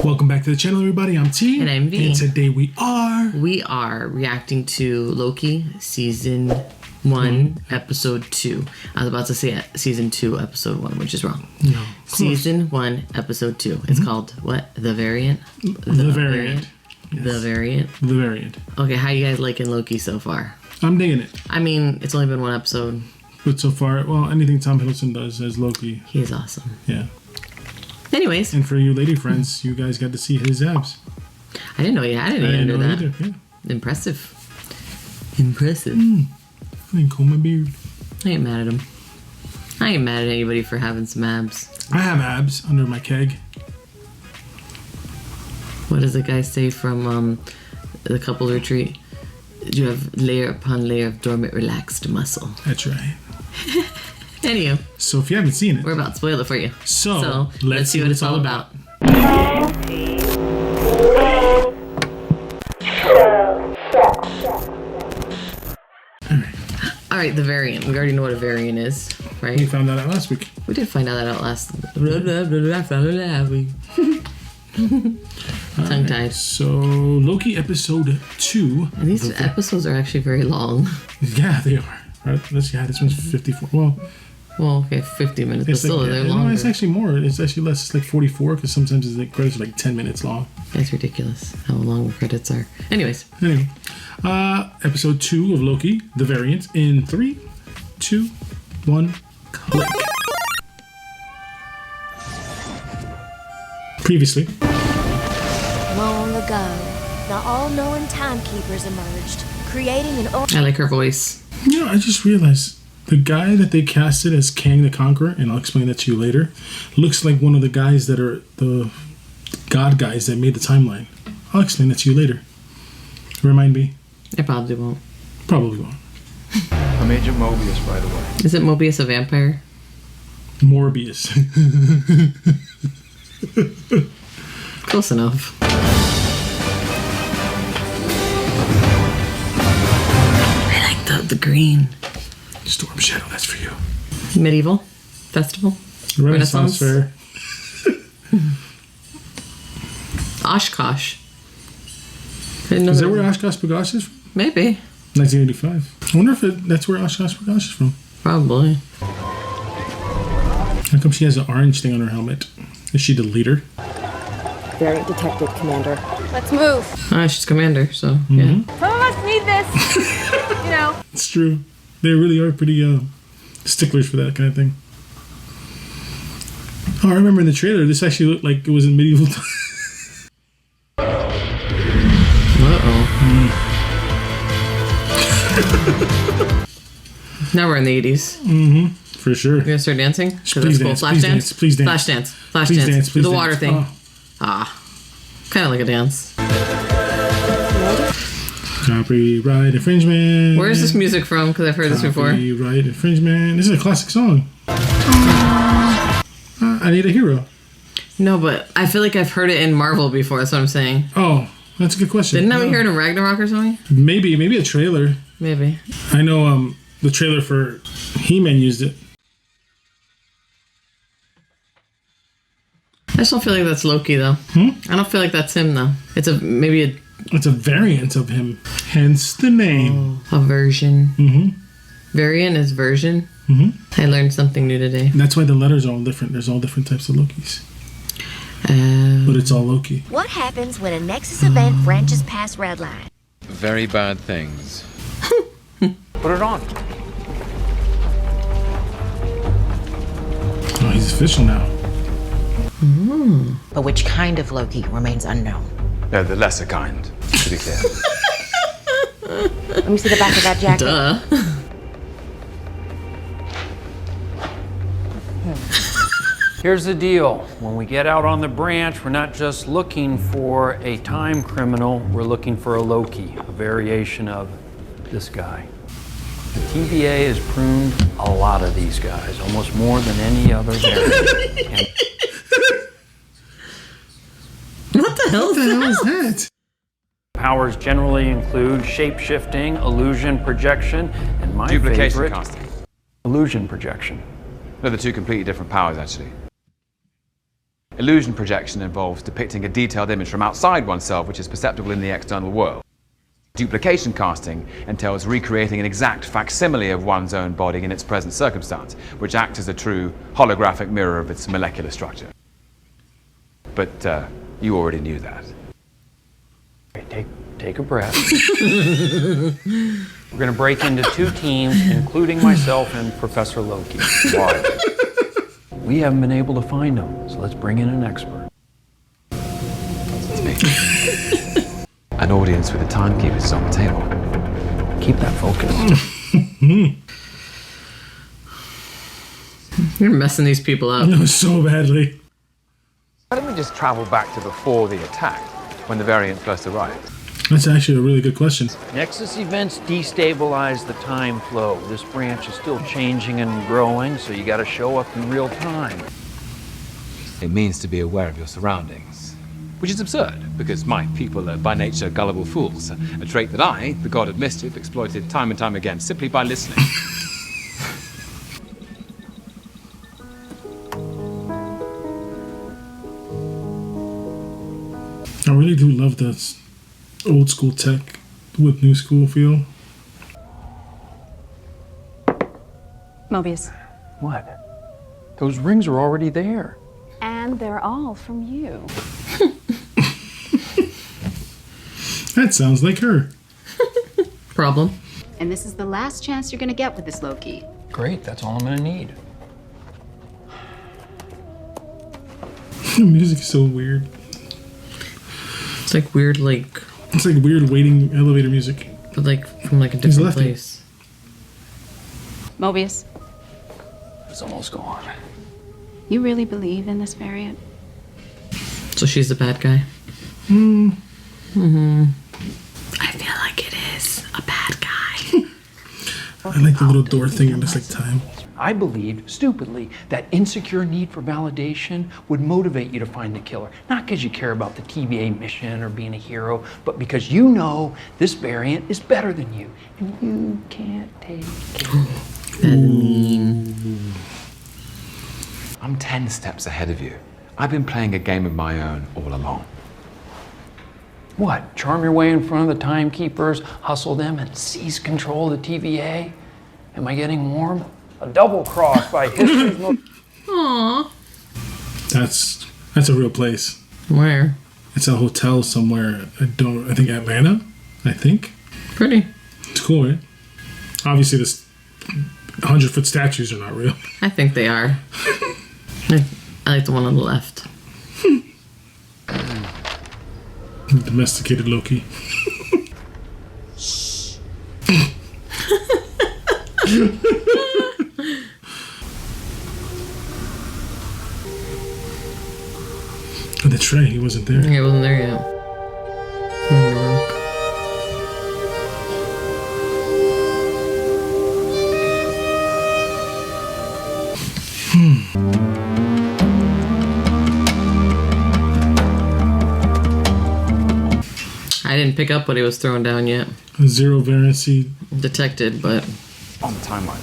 Welcome back to the channel, everybody. I'm T. And I'm V. And today we are reacting to Loki Season 1, Episode 2. I was about to say Season 2, Episode 1, which is wrong. No. Season 1, Episode 2. It's called, what? The Variant? The Variant. Yes. The Variant? The Variant. Okay, how you guys liking Loki so far? I'm digging it. I mean, it's only been one episode. But so far, well, anything Tom Hiddleston does as Loki. He is awesome. Yeah. Anyways. And for you lady friends, you guys got to see his abs. I didn't know he had any under that. Either. Yeah. Impressive. I didn't comb my beard. I ain't mad at him. I ain't mad at anybody for having some abs. I have abs under my keg. What does the guy say from the couples retreat? You have layer upon layer of dormant, relaxed muscle. That's right. Anywho. So if you haven't seen it, we're about to spoil it for you. So let's see what it's all about. Alright, the variant. We already know what a variant is, right? We found that out last week. We did find out that out last week. Tongue tied. So Loki episode 2. And these episodes are actually very long. Yeah, they are. Right? This one's 54. Well, okay, 50 minutes, but still, they're longer. No, it's actually more. It's actually less. It's like 44 because sometimes the credits are like 10 minutes long. That's ridiculous how long the credits are. Anyway, episode 2 of Loki, the Variant, in 3, 2, 1, click. Previously. Long ago, the all-knowing timekeepers emerged, creating an... I like her voice. You know, I just realized the guy that they casted as Kang the Conqueror, and I'll explain that to you later, looks like one of the guys that are the god guys that made the timeline. I'll explain that to you later. Remind me. I probably won't. Probably won't. I'm Agent Mobius, by the way. Is it Mobius a vampire? Morbius. Close enough. I like the green. Storm Shadow, that's for you. Medieval festival. Renaissance fair. Oshkosh. Is that where Oshkosh Bagosh is from? Maybe. 1985. I wonder if that's where Oshkosh Bagosh is from. Probably. How come she has an orange thing on her helmet? Is she the leader? Variant detected, Commander. Let's move. She's commander, so yeah. Some of us need this. You know. It's true. They really are pretty sticklers for that kind of thing. Oh, I remember in the trailer, this actually looked like it was in medieval times. Now we're in the 80s. Mm-hmm. For sure. You're gonna start dancing? Please dance. Flash dance. Please dance. Flash dance. Flash Please dance. dance. Please the dance. water thing. Oh. Kind of like a dance. Copyright infringement. Where is this music from? Because I've heard this before. Copyright infringement. This is a classic song. I Need a Hero. No, but I feel like I've heard it in Marvel before. That's what I'm saying. Oh, that's a good question. Didn't we hear it in Ragnarok or something? Maybe a trailer. Maybe. I know the trailer for He-Man used it. I just don't feel like that's Loki though. I don't feel like that's him though. It's a variant of him. Hence the name. A version. Mm-hmm. Variant is version. Mm-hmm. I learned something new today. That's why the letters are all different. There's all different types of Lokis. But it's all Loki. What happens when a Nexus event branches past Redline? Very bad things. Put it on. Oh, he's official now. But which kind of Loki remains unknown. Yeah, the lesser kind, to be clear. Let me see the back of that jacket. Duh. Here's the deal. When we get out on the branch, we're not just looking for a time criminal, we're looking for a Loki, a variation of this guy. The TVA has pruned a lot of these guys, almost more than any other variant. What the hell What the hell is that? Powers generally include shape-shifting, illusion projection, and my Duplication favorite, casting. illusion projection. No, they're two completely different powers, actually. Illusion projection involves depicting a detailed image from outside oneself which is perceptible in the external world. Duplication casting entails recreating an exact facsimile of one's own body in its present circumstance, which acts as a true holographic mirror of its molecular structure. But you already knew that. Take a breath. We're going to break into 2 teams, including myself and Professor Loki. Why? We haven't been able to find him, so let's bring in an expert. It's me. An audience with the timekeepers is on the table. Keep that focused. You're messing these people up. No, so badly. Why don't we just travel back to before the attack, when the variant first arrived? That's actually a really good question. Nexus events destabilize the time flow. This branch is still changing and growing, so you got to show up in real time. It means to be aware of your surroundings, which is absurd, because my people are by nature gullible fools, a trait that I, the god of mischief, exploited time and time again simply by listening. I really do love this old school tech with new school feel. Mobius. What? Those rings are already there. And they're all from you. That sounds like her. Problem. And this is the last chance you're gonna get with this Loki. Great, that's all I'm going to need. The music is so weird. It's like weird, like, It's like weird waiting elevator music. but like from like a He's different lefty. place. Mobius, It's almost gone. you really believe in this variant? So she's the bad guy. I feel like it is a bad guy. I like the little door thing and just like time. I believed, stupidly, that insecure need for validation would motivate you to find the killer. Not because you care about the TVA mission or being a hero, but because you know this variant is better than you. And you can't take it. I'm 10 steps ahead of you. I've been playing a game of my own all along. What? Charm your way in front of the timekeepers, hustle them, and seize control of the TVA? Am I getting warm? A double cross by history's most... Aww. That's a real place. Where? It's a hotel somewhere. I think Atlanta. I think. Pretty. It's cool, right? Obviously, this 100-foot statues are not real. I think they are. I like the one on the left. Domesticated Loki. Oh, that's right. He wasn't there. He wasn't there yet. I didn't pick up what he was throwing down yet. Zero variancy. Detected, but On the timeline.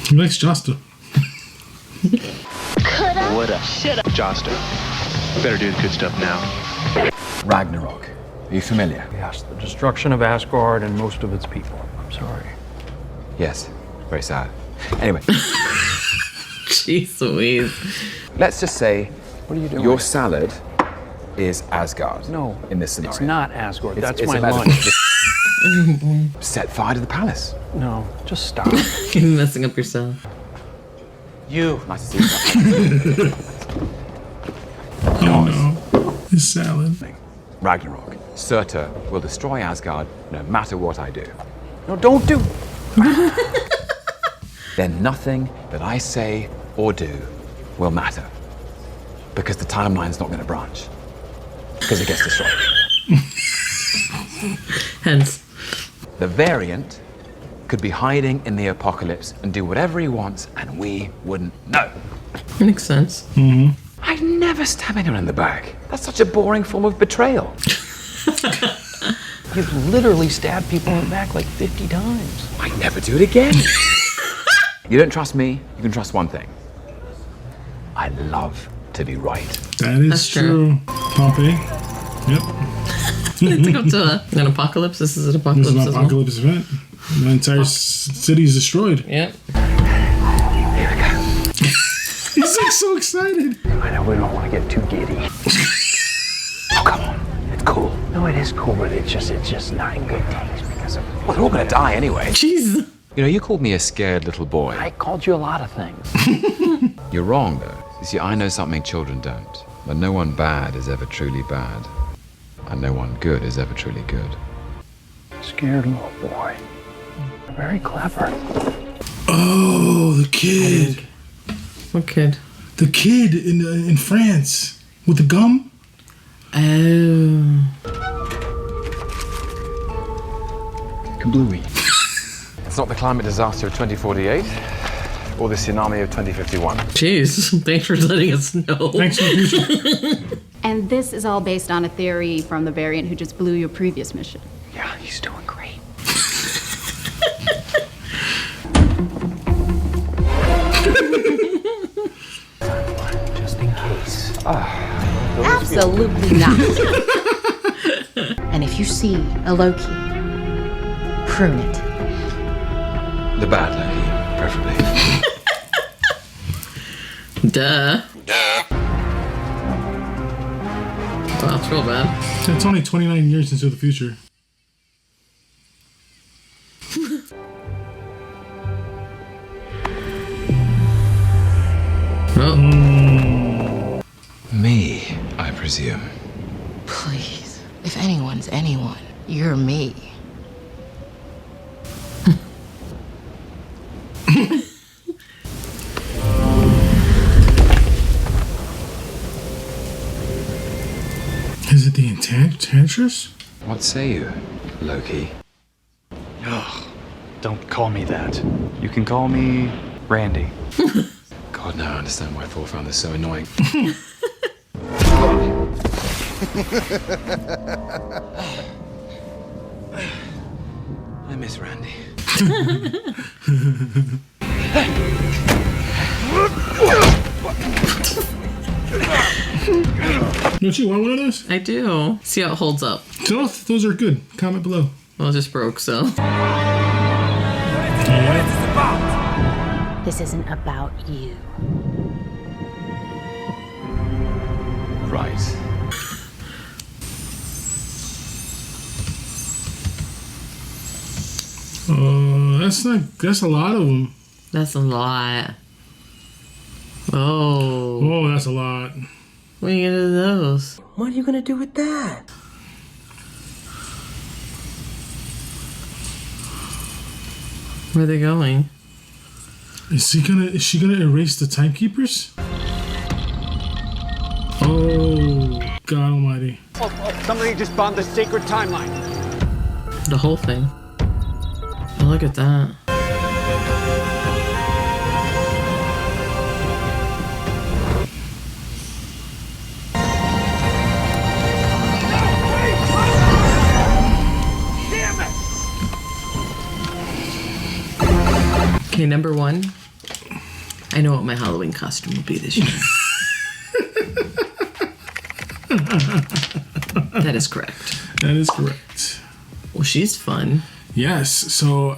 He likes Josta. What up? Shut up, Josta. Better do the good stuff now. Ragnarok. Are you familiar? Yes, the destruction of Asgard and most of its people. I'm sorry. Yes. Very sad. Anyway, jeez Louise. let's just say What are you doing? your salad is Asgard. No, in this scenario. it's not Asgard. It's- That's it's my a metaphor. lunch. Set fire to the palace. No, just stop. You're messing up yourself. You. Nice to see you. Oh no. His salad. Ragnarok. Surtur will destroy Asgard no matter what I do. No, don't do. Then nothing that I say or do will matter. Because the timeline's not going to branch. Because it gets destroyed. Hence. The variant could be hiding in the apocalypse and do whatever he wants, and we wouldn't know. Makes sense. I'd never stab anyone in the back. That's such a boring form of betrayal. You've literally stabbed people in the back like 50 times. I'd never do it again. You don't trust me, you can trust one thing. I love to be right. That is That's true. Pompeii. Yep. They took him to an apocalypse. This is an This apocalypse. is an as well. apocalypse event. The entire city is destroyed. Yep. Here we go. He's like so excited. I know we don't want to get too giddy. Oh, come on. It's cool. No, it is cool, but it's just not in good taste because of... Well, they're all gonna die anyway. Jeez. You know, you called me a scared little boy. I called you a lot of things. You're wrong, though. You see, I know something children don't. That no one bad is ever truly bad. And no one good is ever truly good. Scared little boy. Very clever. Oh, the kid. What kid? The kid in France with the gum. Oh. Kablooey. It's not the climate disaster of 2048 or the tsunami of 2051. Jeez. Thanks for letting us know. Thanks for the future. And this is all based on a theory from the variant who just blew your previous mission. Yeah, he's doing great. Just in case. Absolutely not. And if you see a Loki, prune it. The bad Loki, preferably. Duh. Wow, that's real bad. It's only 29 years into the future. Oh. Me, I presume. Please, if anyone's anyone, you're me. Is it the Enchantress? What say you, Loki? Ugh, don't call me that. You can call me Randy. God, now I understand why Thor found this so annoying. I miss Randy. Don't you want one of those? I do. See how it holds up. So those are good. Comment below. Well, it just broke, so. This isn't about you. Right. That's a lot of them. That's a lot. Oh. Oh, that's a lot. What are you gonna do with those? What are you gonna do with that? Where are they going? Is she gonna erase the timekeepers? Oh, God Almighty! Somebody just bombed the sacred timeline. The whole thing. Oh, look at that. Okay, number one. I know what my Halloween costume will be this year. That is correct. That is correct. Well, she's fun. Yes. So,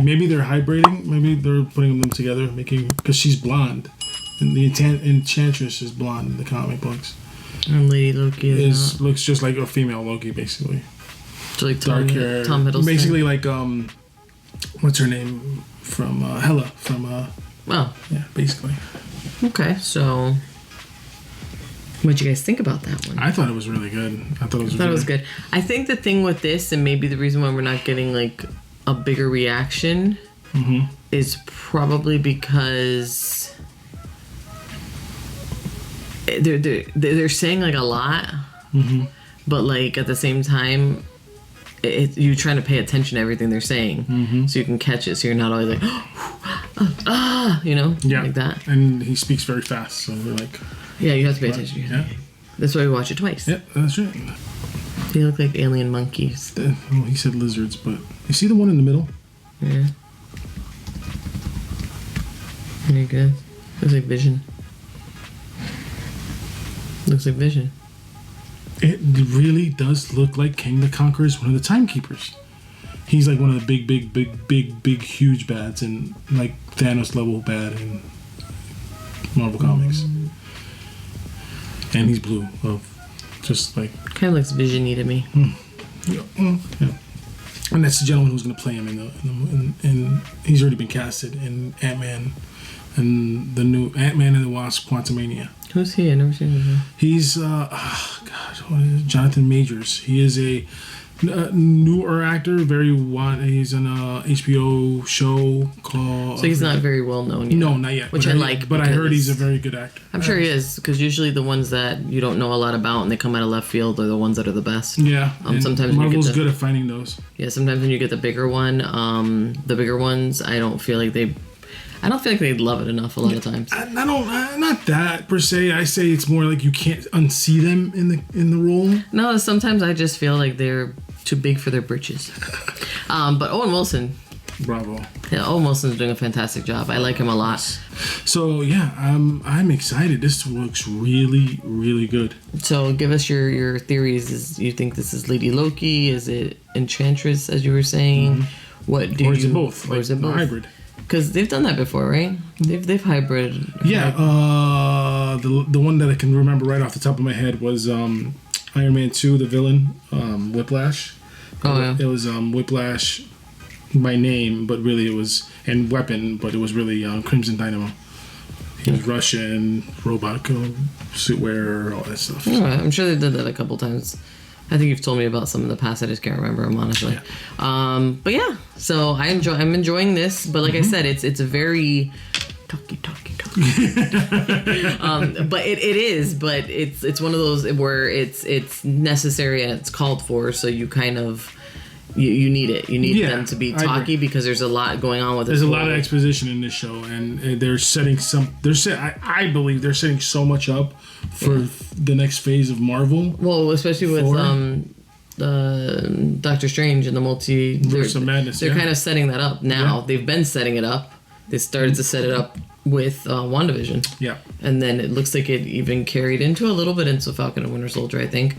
maybe they're hybriding. Maybe they're putting them together, because she's blonde, and the Enchantress is blonde in the comic books. And Lady Loki looks just like a female Loki, basically. So like Dark hair. Tom Hiddleston. Basically, like what's her name from Hela from Well, yeah, basically. Okay, so what'd you guys think about that one? I thought it was really good. I thought it was good. I think the thing with this, and maybe the reason why we're not getting like a bigger reaction, is probably because they're saying like a lot, but like at the same time, you're trying to pay attention to everything they're saying, so you can catch it. So you're not always like, like that. And he speaks very fast, so we're like, yeah, you have to pay attention. Yeah, that's why we watch it twice. Yep, that's right. They look like alien monkeys. Well, he said lizards, but you see the one in the middle? Yeah. Pretty good. It was like Vision. Looks like Vision. It really does look like King the Conqueror is one of the Timekeepers. He's like one of the big, huge bads, and like Thanos level bad in Marvel Comics. And he's blue. Well, just like kind of looks Vision-y to me. Yeah. And that's the gentleman who's going to play him in he's already been casted in Ant-Man and the new Ant-Man and the Wasp: Quantumania. Who's he? I never seen him. He's what is it? Jonathan Majors. He is a newer actor. He's in a HBO show called. So he's not very well known yet. No, not yet. Which I like. But I heard he's a very good actor. I'm sure he is, because usually the ones that you don't know a lot about and they come out of left field are the ones that are the best. Yeah. Sometimes Marvel's good at finding those. Yeah. Sometimes when you get the bigger one, the bigger ones, I don't feel like they love it enough a lot of times. I don't, not that per se. I say it's more like you can't unsee them in the role. No, sometimes I just feel like they're too big for their britches. But Owen Wilson. Bravo. Yeah, Owen Wilson's doing a fantastic job. I like him a lot. So yeah, I'm excited. This looks really, really good. So give us your theories. You think this is Lady Loki? Is it Enchantress, as you were saying? Mm-hmm. Or is it both? Or is it both? Hybrid. Because they've done that before, right? They've hybrid. Yeah. The one that I can remember right off the top of my head was Iron Man 2, the villain, Whiplash. Oh yeah. It was Whiplash by name, but really it was, and weapon, but it was really Crimson Dynamo. He was Russian, robot suit wearer, all that stuff. All right. I'm sure they did that a couple times. I think you've told me about some in the past. I just can't remember them, honestly. Yeah. But yeah, so I'm enjoying this. But like I said, it's a very talky. But it is. But it's one of those where it's necessary and it's called for. So you kind of you need it. You need them to be talky because there's a lot going on with it. There's a lot of exposition in this show, and they're setting I believe they're setting so much up for the next phase of Marvel. Well, especially with Doctor Strange and the Multiverse of Madness. They're kind of setting that up now. Yeah. They've been setting it up. They started to set it up with WandaVision. Yeah. And then it looks like it even carried into a little bit into Falcon and Winter Soldier, I think.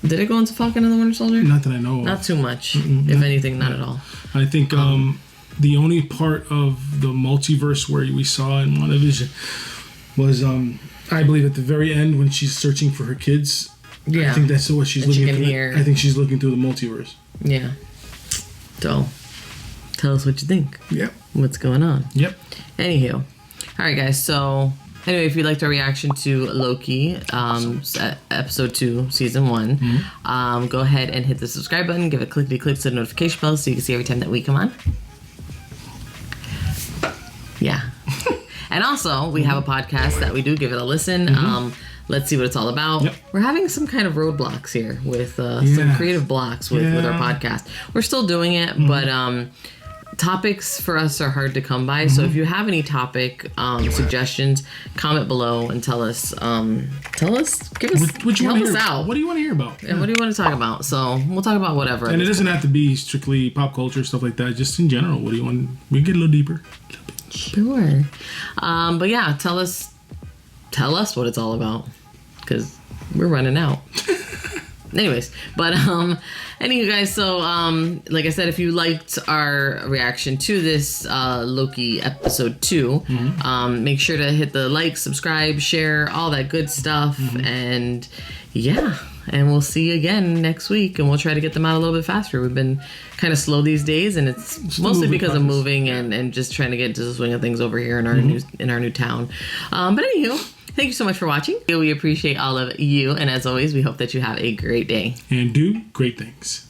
Did it go into Falcon and the Winter Soldier? Not that I know of. Not too much. If anything, not at all. I think the only part of the multiverse where we saw in WandaVision was, I believe, at the very end when she's searching for her kids. Yeah. I think that's what she's looking through. I think she's looking through the multiverse. Yeah. So, tell us what you think. Yep. What's going on? Yep. Anywho. All right, guys. So, anyway, if you liked our reaction to Loki, episode 2, season 1, go ahead and hit the subscribe button. Give it click to the notification bell so you can see every time that we come on. Yeah. And also, we have a podcast that we do. Give it a listen. Let's see what it's all about. Yep. We're having some kind of roadblocks here with some creative blocks with our podcast. We're still doing it, but topics for us are hard to come by. So if you have any topic suggestions, comment below and tell us. Give us, help us out. What do you want to hear about? Yeah, what do you want to talk about? So we'll talk about whatever. And it doesn't have to be strictly pop culture, stuff like that. Just in general, what do you want? We can get a little deeper. Sure. But yeah, tell us what it's all about, because we're running out. Anyways, but anyway, guys, so like I said, if you liked our reaction to this Loki episode 2, make sure to hit the like, subscribe, share, all that good stuff, and yeah, and we'll see you again next week, and we'll try to get them out a little bit faster. We've been kind of slow these days, and it's mostly because of moving and just trying to get into the swing of things over here in our new town. But anywho, thank you so much for watching. We appreciate all of you, and as always, we hope that you have a great day. And do great things.